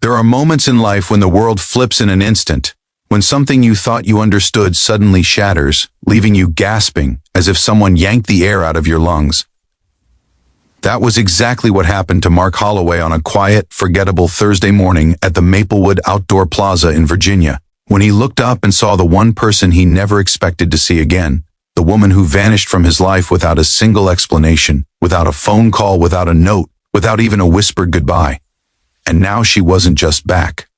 There are moments in life when the world flips in an instant, when something you thought you understood suddenly shatters, leaving you gasping as if someone yanked the air out of your lungs. That was exactly what happened to Mark Holloway on a quiet, forgettable Thursday morning at the Maplewood Outdoor Plaza in Virginia, when he looked up and saw the one person he never expected to see again, the woman who vanished from his life without a single explanation, without a phone call, without a note, without even a whispered goodbye. And now she wasn't just back.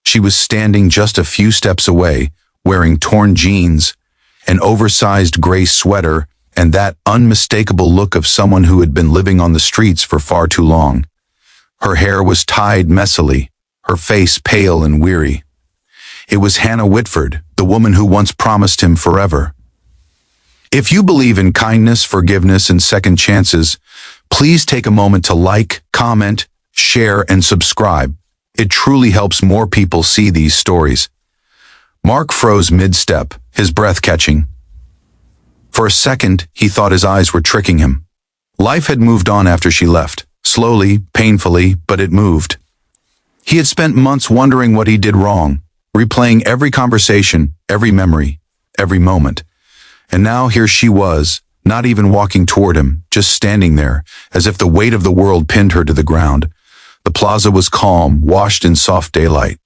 She was standing just a few steps away, wearing torn jeans, an oversized gray sweater, and that unmistakable look of someone who had been living on the streets for far too long. Her hair was tied messily, her face pale and weary. It was Hannah Whitford, the woman who once promised him forever. If you believe in kindness, forgiveness, and second chances, please take a moment to like, comment, share, and subscribe. It truly helps more people see these stories. Mark froze mid-step, his breath catching. For a second, he thought his eyes were tricking him. Life had moved on after she left. Slowly, painfully, but it moved. He had spent months wondering what he did wrong, replaying every conversation, every memory, every moment. And now here she was, not even walking toward him, just standing there, as if the weight of the world pinned her to the ground. The plaza was calm, washed in soft daylight.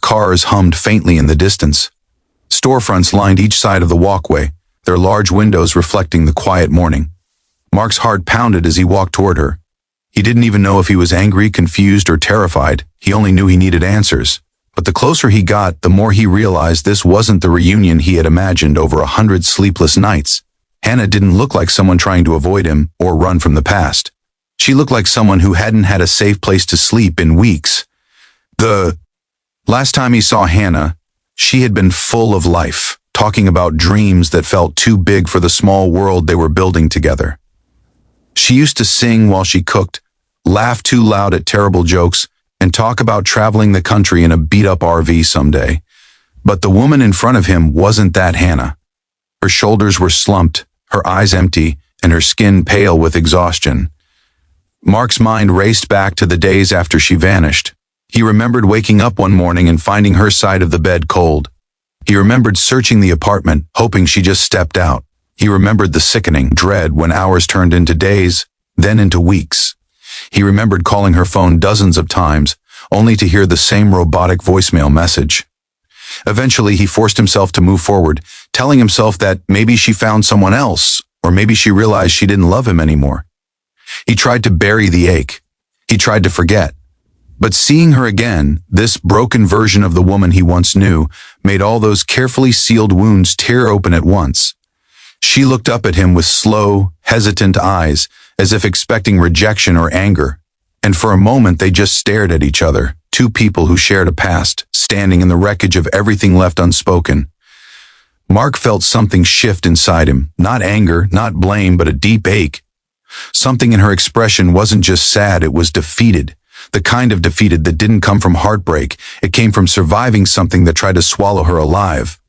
Cars hummed faintly in the distance. Storefronts lined each side of the walkway, their large windows reflecting the quiet morning. Mark's heart pounded as he walked toward her. He didn't even know if he was angry, confused, or terrified. He only knew he needed answers. But the closer he got, the more he realized this wasn't the reunion he had imagined over 100 sleepless nights. Hannah didn't look like someone trying to avoid him or run from the past. She looked like someone who hadn't had a safe place to sleep in weeks. The last time he saw Hannah, she had been full of life, talking about dreams that felt too big for the small world they were building together. She used to sing while she cooked, laugh too loud at terrible jokes, and talk about traveling the country in a beat-up RV someday. But the woman in front of him wasn't that Hannah. Her shoulders were slumped, her eyes empty, and her skin pale with exhaustion. Mark's mind raced back to the days after she vanished. He remembered waking up one morning and finding her side of the bed cold. He remembered searching the apartment, hoping she just stepped out. He remembered the sickening dread when hours turned into days, then into weeks. He remembered calling her phone dozens of times, only to hear the same robotic voicemail message. Eventually, he forced himself to move forward, telling himself that maybe she found someone else, or maybe she realized she didn't love him anymore. He tried to bury the ache. He tried to forget. But seeing her again, this broken version of the woman he once knew, made all those carefully sealed wounds tear open at once. She looked up at him with slow, hesitant eyes, as if expecting rejection or anger. And for a moment they just stared at each other, two people who shared a past, standing in the wreckage of everything left unspoken. Mark felt something shift inside him, not anger, not blame, but a deep ache. Something in her expression wasn't just sad, it was defeated. The kind of defeated that didn't come from heartbreak, it came from surviving something that tried to swallow her alive.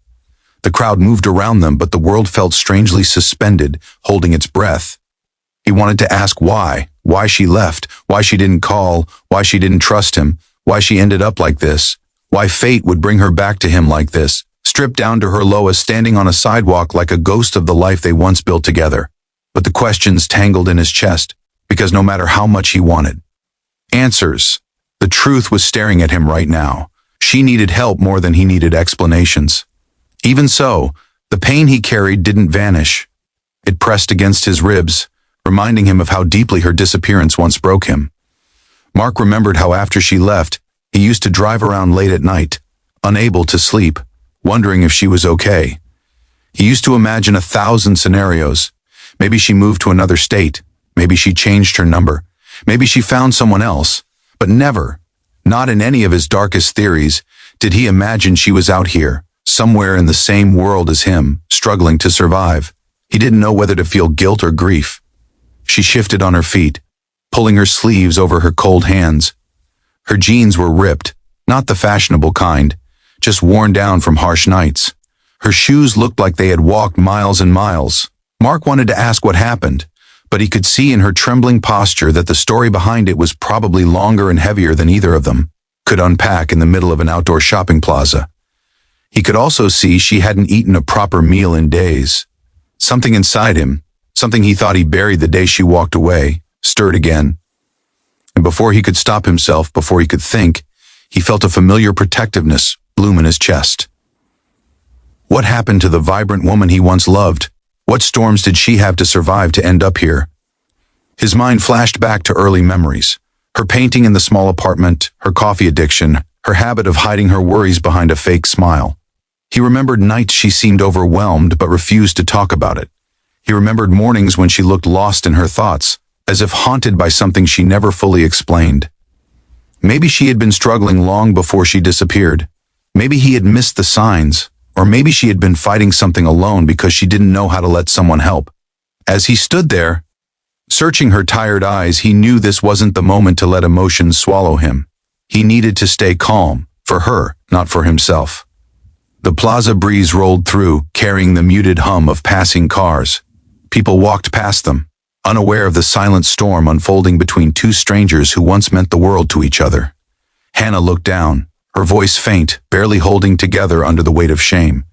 The crowd moved around them, but the world felt strangely suspended, holding its breath. He wanted to ask why she left, why she didn't call, why she didn't trust him, why she ended up like this, why fate would bring her back to him like this, stripped down to her lowest, standing on a sidewalk like a ghost of the life they once built together. But the questions tangled in his chest, because no matter how much he wanted answers, the truth was staring at him right now. She needed help more than he needed explanations. Even so, the pain he carried didn't vanish. It pressed against his ribs, reminding him of how deeply her disappearance once broke him. Mark remembered how after she left, he used to drive around late at night, unable to sleep, wondering if she was okay. He used to imagine 1,000 scenarios. Maybe she moved to another state. Maybe she changed her number. Maybe she found someone else. But never, not in any of his darkest theories, did he imagine she was out here, somewhere in the same world as him, struggling to survive. He didn't know whether to feel guilt or grief. She shifted on her feet, pulling her sleeves over her cold hands. Her jeans were ripped, not the fashionable kind, just worn down from harsh nights. Her shoes looked like they had walked miles and miles. Mark wanted to ask what happened, but he could see in her trembling posture that the story behind it was probably longer and heavier than either of them. could unpack in the middle of an outdoor shopping plaza. He could also see she hadn't eaten a proper meal in days. Something inside him, something he thought he buried the day she walked away, stirred again. And before he could stop himself, before he could think, he felt a familiar protectiveness bloom in his chest. What happened to the vibrant woman he once loved? What storms did she have to survive to end up here? His mind flashed back to early memories. Her painting in the small apartment, her coffee addiction, her habit of hiding her worries behind a fake smile. He remembered nights she seemed overwhelmed but refused to talk about it. He remembered mornings when she looked lost in her thoughts, as if haunted by something she never fully explained. Maybe she had been struggling long before she disappeared. Maybe he had missed the signs, or maybe she had been fighting something alone because she didn't know how to let someone help. As he stood there, searching her tired eyes, he knew this wasn't the moment to let emotions swallow him. He needed to stay calm, for her, not for himself. The plaza breeze rolled through, carrying the muted hum of passing cars. People walked past them, unaware of the silent storm unfolding between two strangers who once meant the world to each other. Hannah looked down, her voice faint, barely holding together under the weight of shame.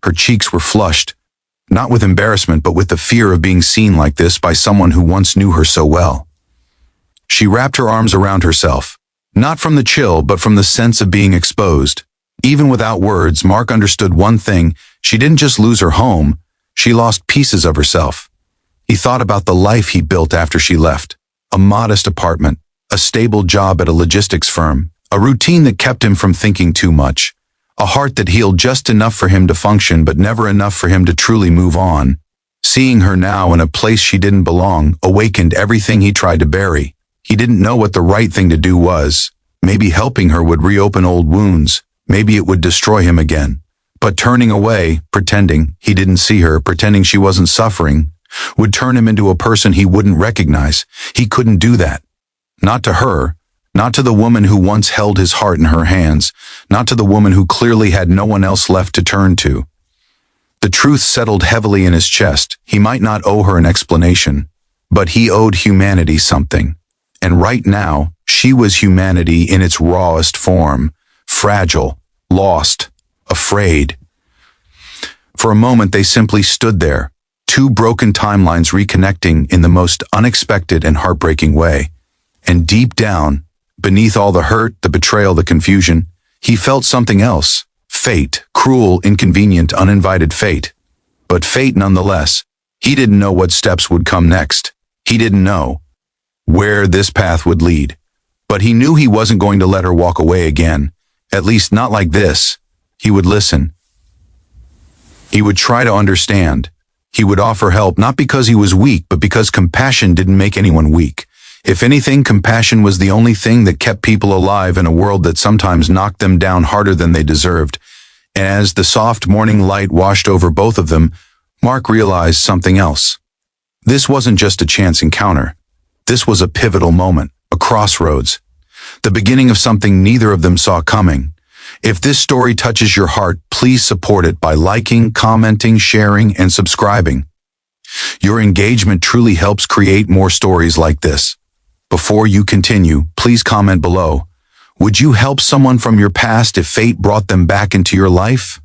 Her cheeks were flushed, not with embarrassment but with the fear of being seen like this by someone who once knew her so well. She wrapped her arms around herself, not from the chill but from the sense of being exposed. Even without words, Mark understood one thing: she didn't just lose her home, she lost pieces of herself. He thought about the life he built after she left. A modest apartment, a stable job at a logistics firm, a routine that kept him from thinking too much, a heart that healed just enough for him to function but never enough for him to truly move on. Seeing her now in a place she didn't belong awakened everything he tried to bury. He didn't know what the right thing to do was. Maybe helping her would reopen old wounds. Maybe it would destroy him again. But turning away, pretending he didn't see her, pretending she wasn't suffering, would turn him into a person he wouldn't recognize. He couldn't do that. Not to her, not to the woman who once held his heart in her hands, not to the woman who clearly had no one else left to turn to. The truth settled heavily in his chest. He might not owe her an explanation, but he owed humanity something. And right now, she was humanity in its rawest form, fragile, lost, afraid. For a moment they simply stood there, two broken timelines reconnecting in the most unexpected and heartbreaking way. And deep down, beneath all the hurt, the betrayal, the confusion, he felt something else. Fate, cruel, inconvenient, uninvited fate. But fate nonetheless. He didn't know what steps would come next. He didn't know where this path would lead. But he knew he wasn't going to let her walk away again. At least not like this. He would listen. He would try to understand. He would offer help, not because he was weak, but because compassion didn't make anyone weak. If anything, compassion was the only thing that kept people alive in a world that sometimes knocked them down harder than they deserved. And as the soft morning light washed over both of them, Mark realized something else. This wasn't just a chance encounter. This was a pivotal moment, a crossroads. The beginning of something neither of them saw coming. If this story touches your heart, please support it by liking, commenting, sharing, and subscribing. Your engagement truly helps create more stories like this. Before you continue, please comment below. Would you help someone from your past if fate brought them back into your life?